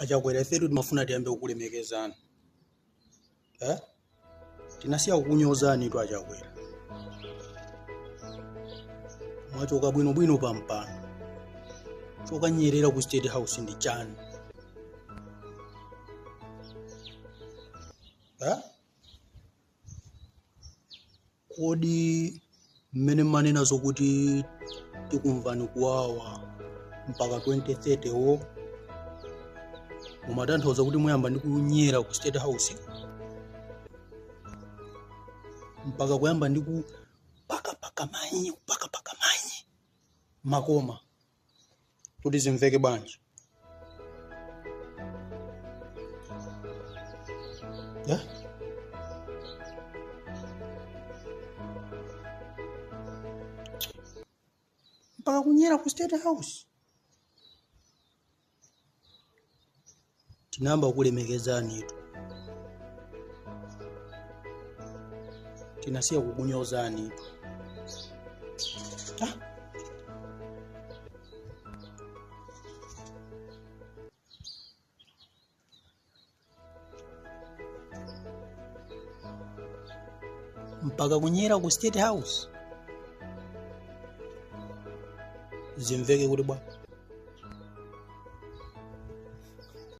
Achakwera ifetu timafuna tiyambe kukulemekezana. Tinasiya kukunyozani tu achakwera. Mwachoka bwino pampano. Chokanyerera ku State House ndi chani. Kodi mmene manena zokuti tikumvani kuwawa mpaka 2030 wo mumatanthauza kuti muyamba ndi kunyera ku State House mpaka kuyamba ndi ku paka manyi makoma kuti zimveke bwanji. Mpaka kunyera ku State House. Tinamba kulemekezani tu. Tinasiya kukunyozani tu. Mpaka kunyera ku State House. Zimveke kuti bwa